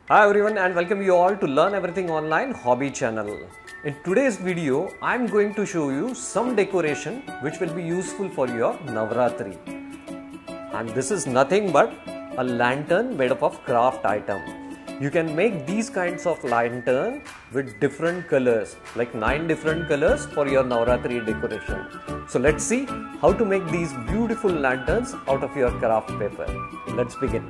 Hi everyone and welcome you all to Learn Everything Online Hobby channel. In today's video, I am going to show you some decoration which will be useful for your Navratri. And this is nothing but a lantern made up of craft item. You can make these kinds of lantern with different colors, like 9 different colors for your Navratri decoration. So let's see how to make these beautiful lanterns out of your craft paper. Let's begin.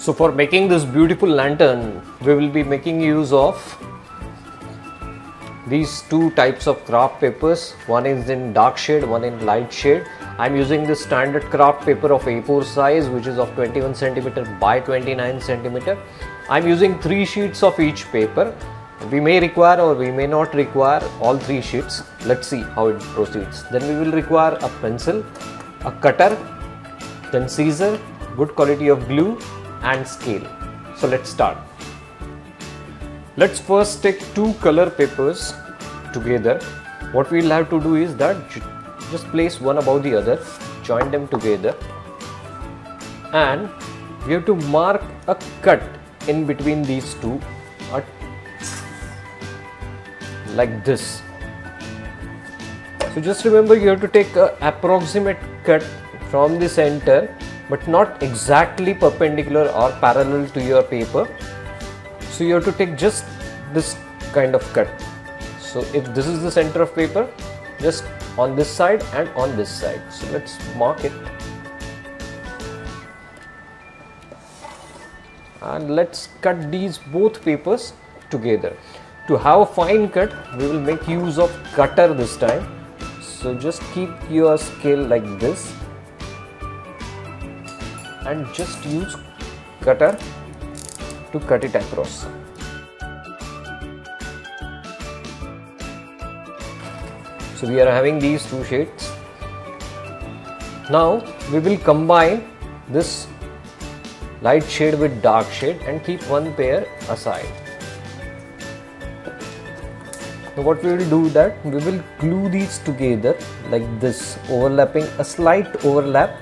So for making this beautiful lantern, we will be making use of these two types of craft papers. One is in dark shade, one in light shade. I am using this standard craft paper of A4 size, which is of 21 cm by 29 cm. I am using 3 sheets of each paper. We may require or we may not require all 3 sheets. Let's see how it proceeds. Then we will require a pencil, a cutter, then scissor, good quality of glue and scale. So let's start. Let's first take 2 color papers together. What we'll have to do is that just place one above the other, join them together, and we have to mark a cut in between these two, like this. So just remember, you have to take an approximate cut from the center, but not exactly perpendicular or parallel to your paper. So you have to take just this kind of cut. So if this is the center of paper, just on this side and on this side. So let's mark it. And let's cut these both papers together. To have a fine cut, we will make use of cutter this time. So just keep your scale like this and just use cutter to cut it across. So we are having these 2 shades. Now we will combine this light shade with dark shade and keep one pair aside. Now what we will do that we will glue these together like this, overlapping, a slight overlap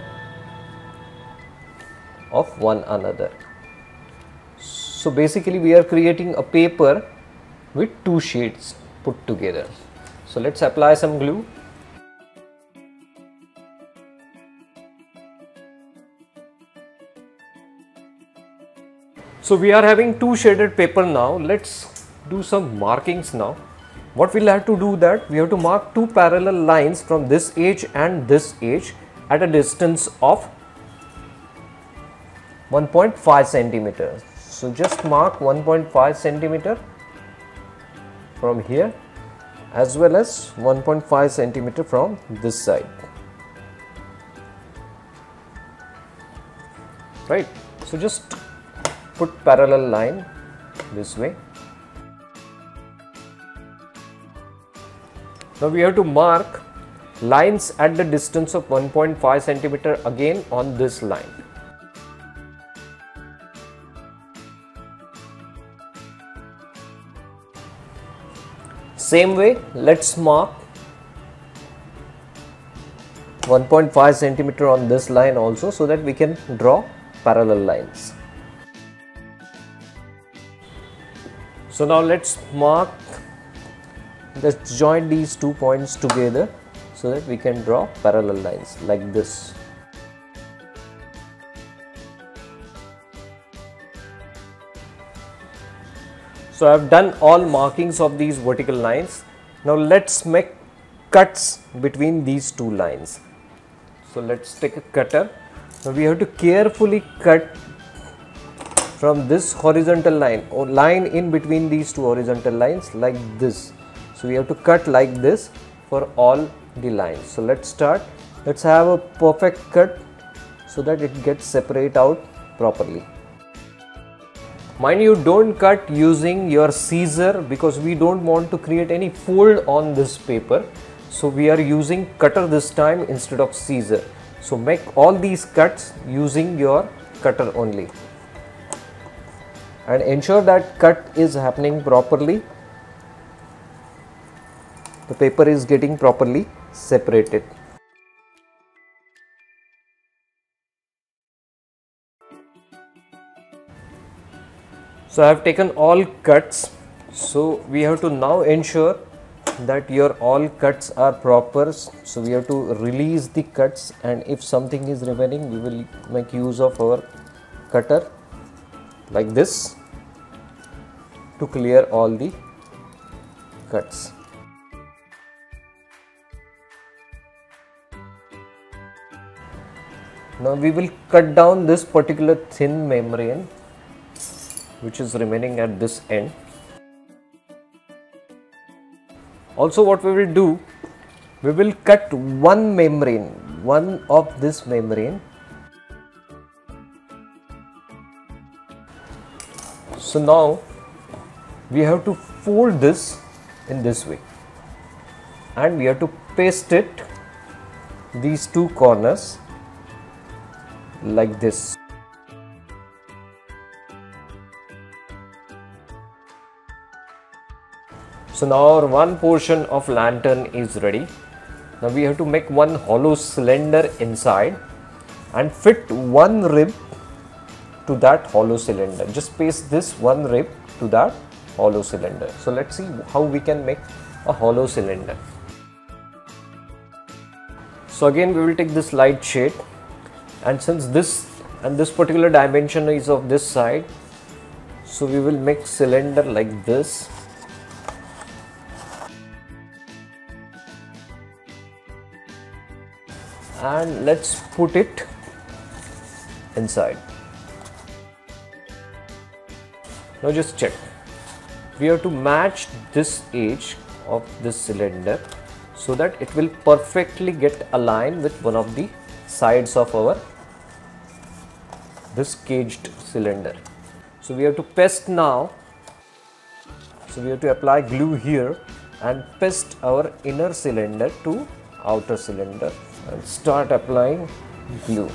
of one another. So basically we are creating a paper with 2 shades put together. So let's apply some glue. So we are having 2 shaded paper now. Let's do some markings now. What we'll have to do that we have to mark 2 parallel lines from this edge and this edge at a distance of 1.5 centimeters. So just mark 1.5 centimeter from here as well as 1.5 centimeter from this side. Right. So just put parallel line this way. Now we have to mark lines at the distance of 1.5 centimeter again on this line. Same way, let's mark 1.5 centimeter on this line also, so that we can draw parallel lines. So now let's join these 2 points together so that we can draw parallel lines like this. So I have done all markings of these vertical lines. Now let's make cuts between these 2 lines. So let's take a cutter. Now we have to carefully cut from this horizontal line or line in between these 2 horizontal lines like this. So we have to cut like this for all the lines. So let's start. Let's have a perfect cut so that it gets separate out properly. Mind you, don't cut using your scissor because we don't want to create any fold on this paper. So we are using cutter this time instead of scissor. So make all these cuts using your cutter only. And ensure that cut is happening properly. The paper is getting properly separate it. So I have taken all cuts. So we have to now ensure that your all cuts are proper. So we have to release the cuts, and if something is remaining, we will make use of our cutter like this to clear all the cuts. Now we will cut down this particular thin membrane which is remaining at this end. Also, what we will do, we will cut one membrane, one of this membrane. So now we have to fold this in this way, and we have to paste it these two corners like this. So now our one portion of lantern is ready. Now we have to make one hollow cylinder inside and fit one rib to that hollow cylinder. Just paste this one rib to that hollow cylinder. So let's see how we can make a hollow cylinder. So again we will take this light shade, and since this particular dimension is of this side, so we will make cylinder like this. And let's put it inside. Now just check. We have to match this edge of this cylinder so that it will perfectly get aligned with one of the sides of this caged cylinder. So we have to paste now. So we have to apply glue here and paste our inner cylinder to outer cylinder and start applying glue.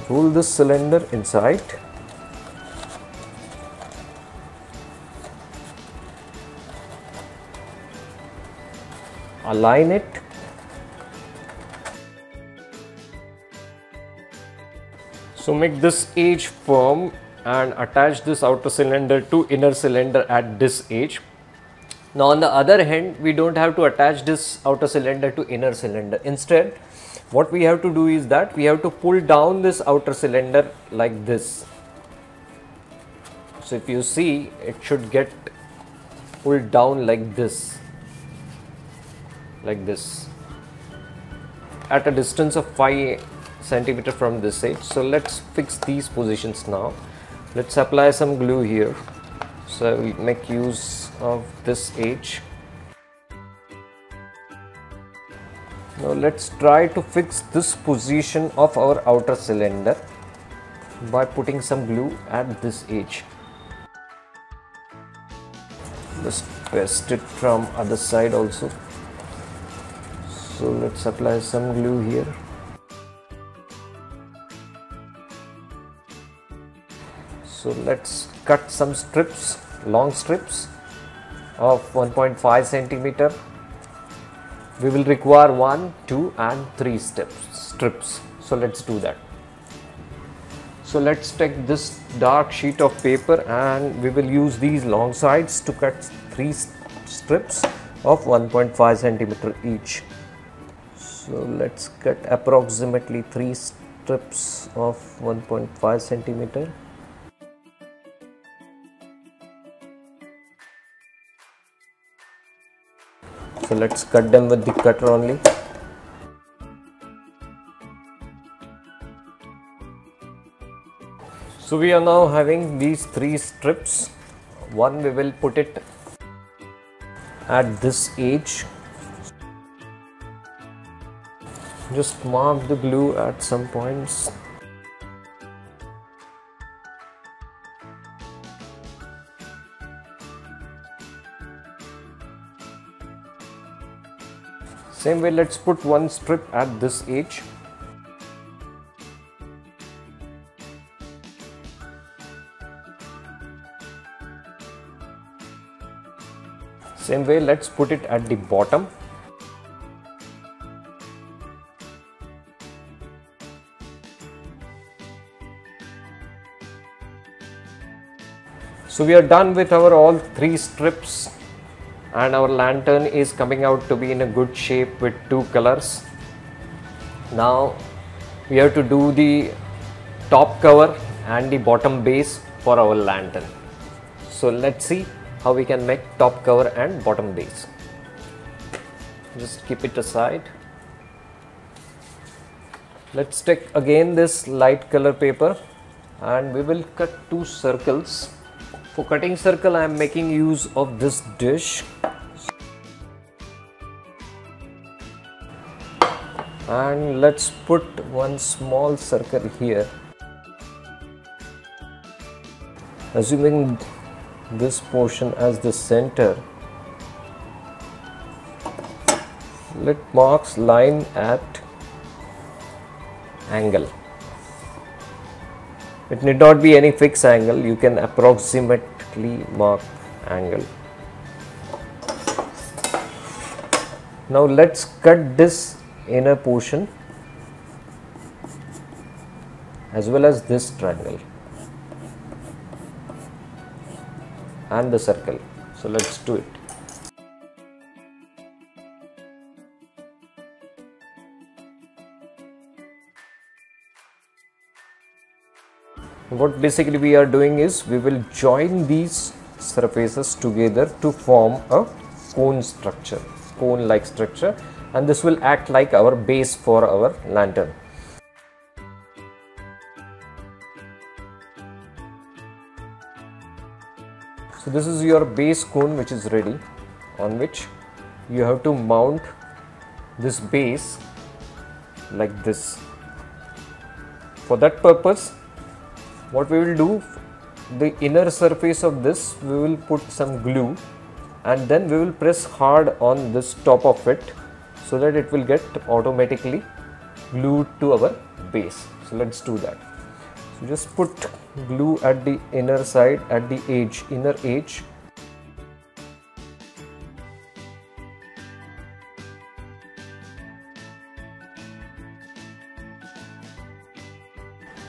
Roll this cylinder inside. Align it. So make this edge firm and attach this outer cylinder to inner cylinder at this edge. Now on the other hand, we don't have to attach this outer cylinder to inner cylinder. Instead, what we have to do is that we have to pull down this outer cylinder like this. So if you see, it should get pulled down like this at a distance of 5 centimeter from this edge. So let's fix these positions now. Let's apply some glue here. So I will make use of this edge. Now let's try to fix this position of our outer cylinder by putting some glue at this edge. Just paste it from other side also. So let's apply some glue here. So let's cut some strips, long strips of 1.5 centimeter. We will require 1, 2 and 3 strips. So let's do that. So let's take this dark sheet of paper and we will use these long sides to cut 3 strips of 1.5 centimeter each. So let's cut approximately 3 strips of 1.5 centimeter. So let's cut them with the cutter only. So we are now having these 3 strips. One we will put it at this edge. Just mark the glue at some points. Same way, let's put one strip at this edge. Same way, let's put it at the bottom. So we are done with our all 3 strips, and our lantern is coming out to be in a good shape with 2 colors. Now we have to do the top cover and the bottom base for our lantern. So let's see how we can make top cover and bottom base. Just keep it aside. Let's take again this light color paper and we will cut 2 circles. For cutting circle, I am making use of this dish. And let's put one small circle here, assuming this portion as the center. Let marks line at angle. It need not be any fixed angle, you can approximately mark angle. Now let's cut this inner portion as well as this triangle and the circle. So let's do it. What basically we are doing is we will join these surfaces together to form a cone structure, cone like structure, and this will act like our base for our lantern. So this is your base cone which is ready, on which you have to mount this base like this. For that purpose, what we will do, the inner surface of this we will put some glue and then we will press hard on this top of it so that it will get automatically glued to our base. So let's do that. So just put glue at the inner side, at the edge, inner edge.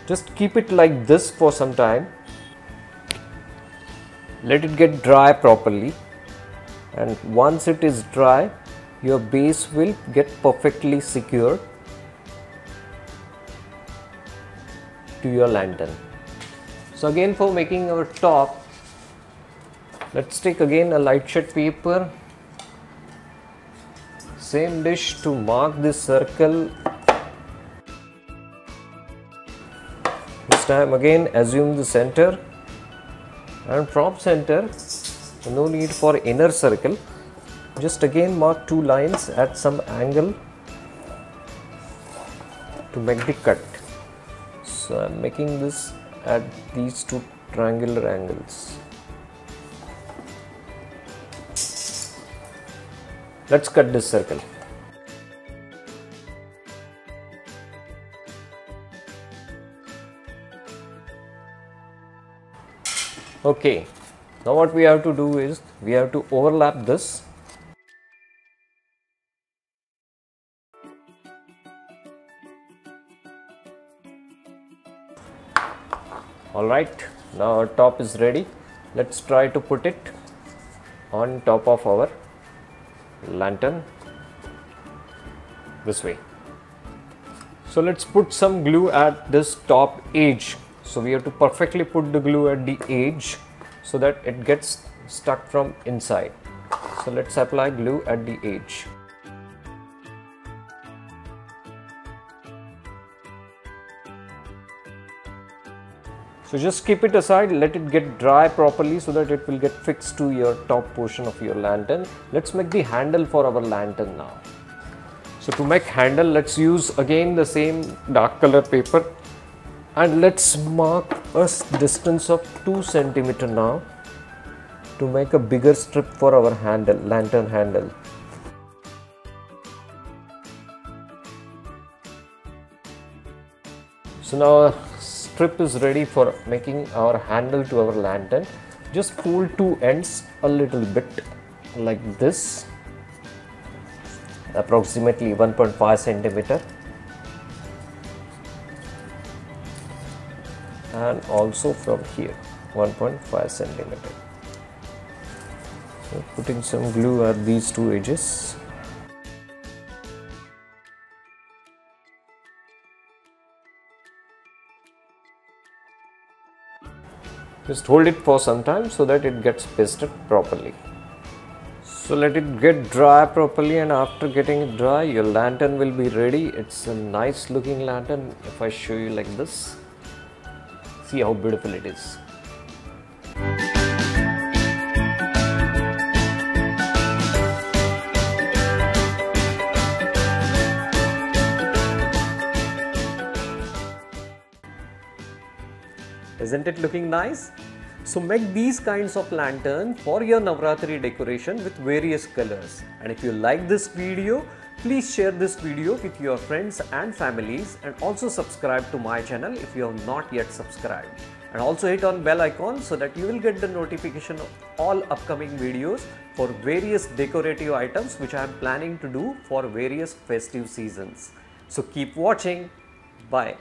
Just keep it like this for some time. Let it get dry properly, and once it is dry, your base will get perfectly secured to your lantern. So again, for making our top, let's take again a light shade paper, same dish to mark this circle. This time again assume the center, and from center no need for inner circle, just again mark 2 lines at some angle to make the cut. So I am making this at these 2 triangular angles. Let's cut this circle. Okay, now what we have to do is we have to overlap this. Alright, now our top is ready. Let's try to put it on top of our lantern this way. So let's put some glue at this top edge. So we have to perfectly put the glue at the edge so that it gets stuck from inside. So let's apply glue at the edge. So just keep it aside, let it get dry properly so that it will get fixed to your top portion of your lantern. Let's make the handle for our lantern now. So to make handle, let's use again the same dark color paper. And let's mark a distance of 2 cm now to make a bigger strip for our handle, lantern handle. So now our strip is ready for making our handle to our lantern. Just pull 2 ends a little bit like this, approximately 1.5 centimeter, and also from here 1.5 centimeter. So putting some glue at these two edges. Just hold it for some time so that it gets pasted properly. So let it get dry properly, and after getting it dry, your lantern will be ready. It's a nice looking lantern. If I show you like this, see how beautiful it is. Isn't it looking nice? So make these kinds of lantern for your Navratri decoration with various colors. And if you like this video, please share this video with your friends and families, and also subscribe to my channel if you have not yet subscribed. And also hit on bell icon so that you will get the notification of all upcoming videos for various decorative items which I am planning to do for various festive seasons. So keep watching. Bye.